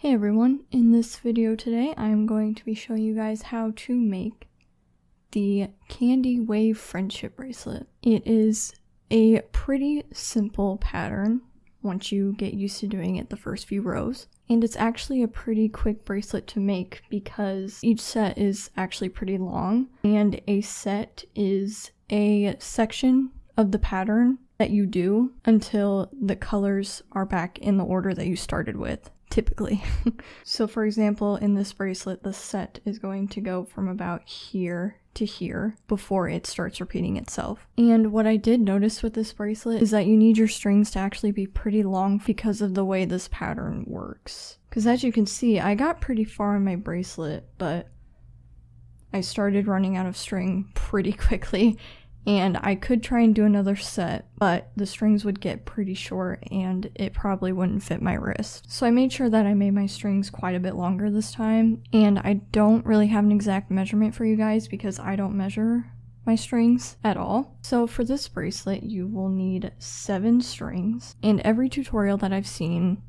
Hey everyone, in this video today I'm going to be showing you guys how to make the Candy Wave Friendship Bracelet. It is a pretty simple pattern once you get used to doing it the first few rows. And it's actually a pretty quick bracelet to make because each set is actually pretty long, and a set is a section of the pattern that you do until the colors are back in the order that you started with. Typically. So for example, in this bracelet, the set is going to go from about here to here before it starts repeating itself. And what I did notice with this bracelet is that you need your strings to actually be pretty long because of the way this pattern works. Because as you can see, I got pretty far in my bracelet, but I started running out of string pretty quickly. And I could try and do another set, but the strings would get pretty short and it probably wouldn't fit my wrist. So I made sure that I made my strings quite a bit longer this time, and I don't really have an exact measurement for you guys because I don't measure my strings at all. So for this bracelet, you will need 7 strings, and every tutorial that I've seen,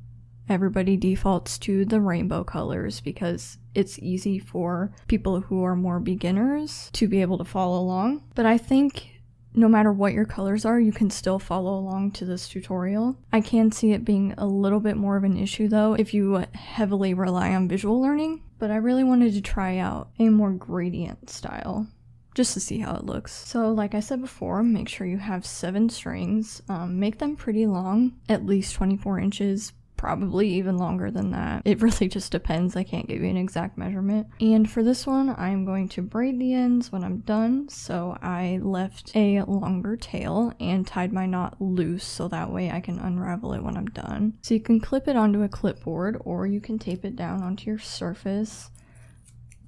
everybody defaults to the rainbow colors because it's easy for people who are more beginners to be able to follow along. But I think no matter what your colors are, you can still follow along to this tutorial. I can see it being a little bit more of an issue though if you heavily rely on visual learning, but I really wanted to try out a more gradient style just to see how it looks. So like I said before, make sure you have 7 strings, make them pretty long, at least 24 inches, probably even longer than that. It really just depends. I can't give you an exact measurement. And for this one, I'm going to braid the ends when I'm done. So I left a longer tail and tied my knot loose so that way I can unravel it when I'm done. So you can clip it onto a clipboard or you can tape it down onto your surface.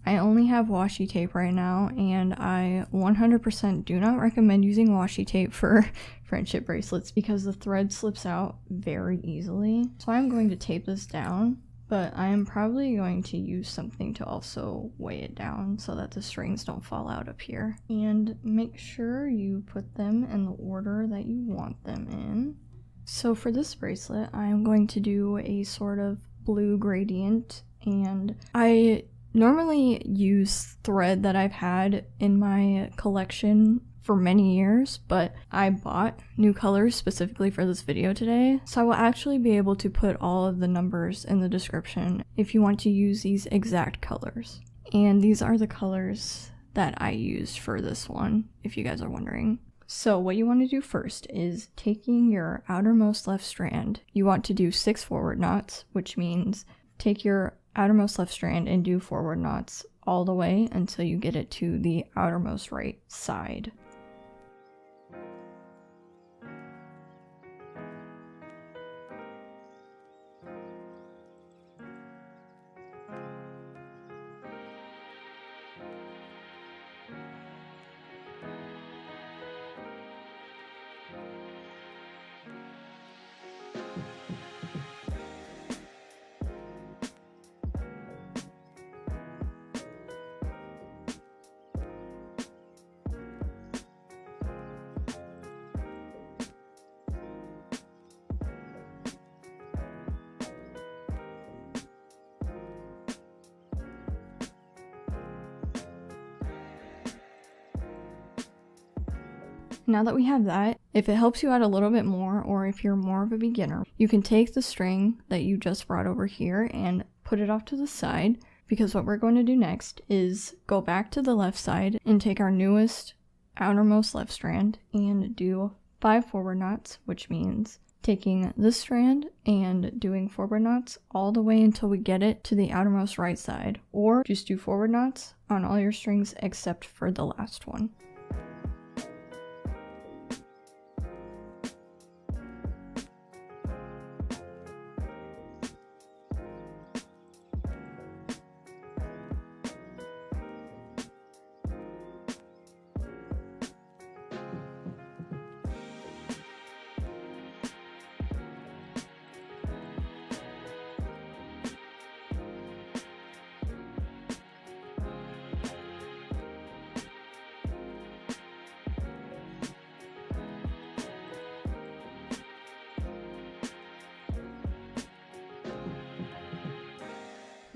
I only have washi tape right now, and I 100% do not recommend using washi tape for friendship bracelets because the thread slips out very easily. So I'm going to tape this down, but I am probably going to use something to also weigh it down so that the strings don't fall out up here. And make sure you put them in the order that you want them in. So for this bracelet, I am going to do a sort of blue gradient, and I normally use thread that I've had in my collection for many years, but I bought new colors specifically for this video today, so I will actually be able to put all of the numbers in the description if you want to use these exact colors. And these are the colors that I used for this one, if you guys are wondering. So what you want to do first is taking your outermost left strand, you want to do 6 forward knots, which means take your outermost left strand and do forward knots all the way until you get it to the outermost right side. Now that we have that, if it helps you out a little bit more, or if you're more of a beginner, you can take the string that you just brought over here and put it off to the side, because what we're going to do next is go back to the left side and take our newest outermost left strand and do 5 forward knots, which means taking this strand and doing forward knots all the way until we get it to the outermost right side, or just do forward knots on all your strings except for the last one.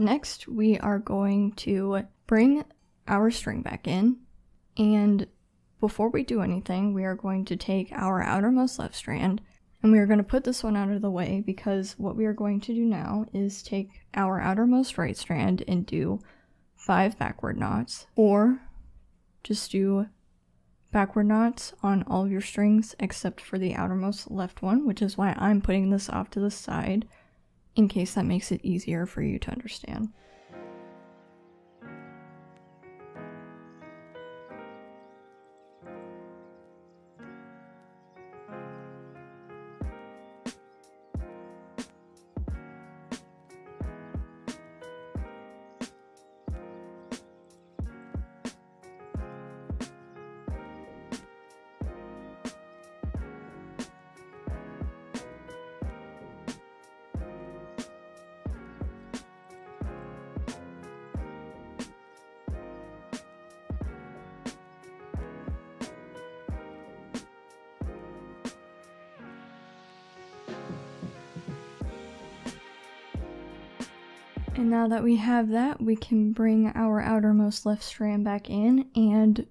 Next, we are going to bring our string back in, and before we do anything, we are going to take our outermost left strand, and we are going to put this one out of the way because what we are going to do now is take our outermost right strand and do 5 backward knots, or just do backward knots on all of your strings except for the outermost left one, which is why I'm putting this off to the side in case that makes it easier for you to understand. And now that we have that, we can bring our outermost left strand back in and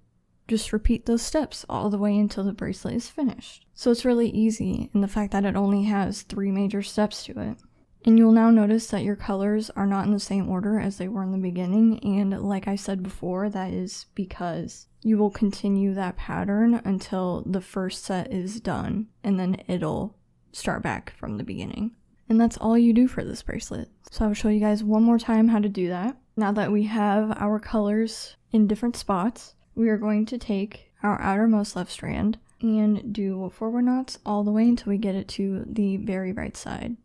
just repeat those steps all the way until the bracelet is finished. So it's really easy in the fact that it only has 3 major steps to it. And you'll now notice that your colors are not in the same order as they were in the beginning, and like I said before, that is because you will continue that pattern until the first set is done, and then it'll start back from the beginning. And that's all you do for this bracelet. So I'll show you guys one more time how to do that. Now that we have our colors in different spots, we are going to take our outermost left strand and do forward knots all the way until we get it to the very right side.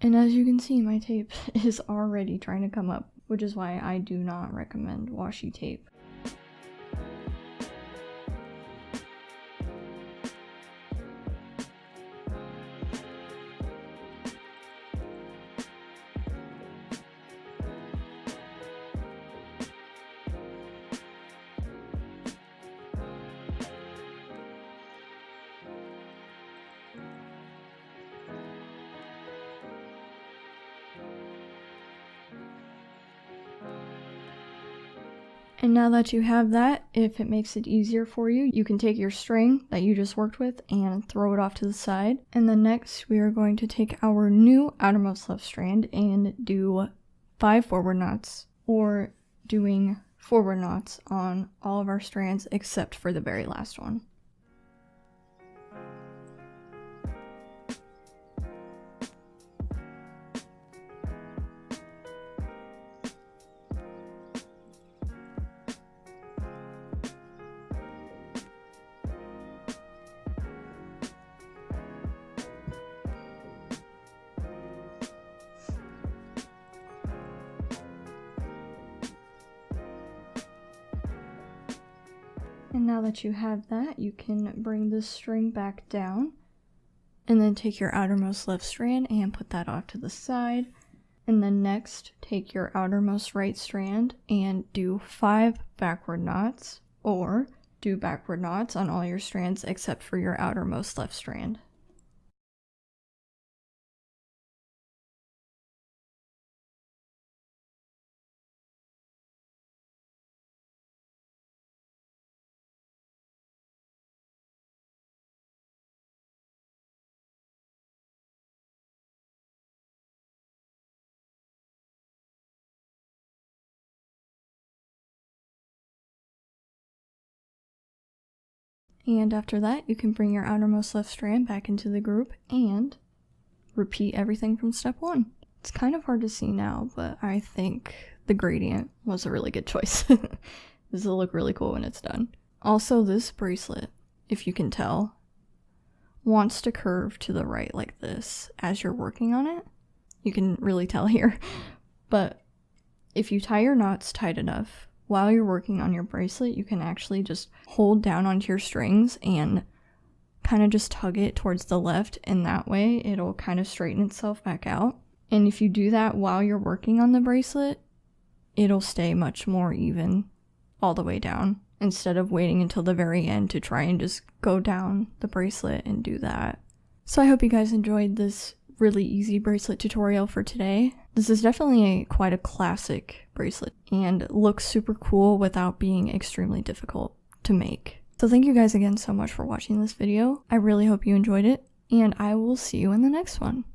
And as you can see, my tape is already trying to come up, which is why I do not recommend washi tape. And now that you have that, if it makes it easier for you, you can take your string that you just worked with and throw it off to the side. And then next, we are going to take our new outermost left strand and do 5 forward knots, or doing forward knots on all of our strands except for the very last one. And now that you have that, you can bring this string back down and then take your outermost left strand and put that off to the side. And then next, take your outermost right strand and do 5 backward knots, or do backward knots on all your strands except for your outermost left strand. And after that, you can bring your outermost left strand back into the group and repeat everything from step 1. It's kind of hard to see now, but I think the gradient was a really good choice. This will look really cool when it's done. Also, this bracelet, if you can tell, wants to curve to the right like this as you're working on it. You can really tell here. But if you tie your knots tight enough, while you're working on your bracelet, you can actually just hold down onto your strings and kind of just tug it towards the left, and that way it'll kind of straighten itself back out. And if you do that while you're working on the bracelet, it'll stay much more even all the way down, instead of waiting until the very end to try and just go down the bracelet and do that. So I hope you guys enjoyed this really easy bracelet tutorial for today. This is definitely quite a classic bracelet and looks super cool without being extremely difficult to make. So thank you guys again so much for watching this video. I really hope you enjoyed it, and I will see you in the next one.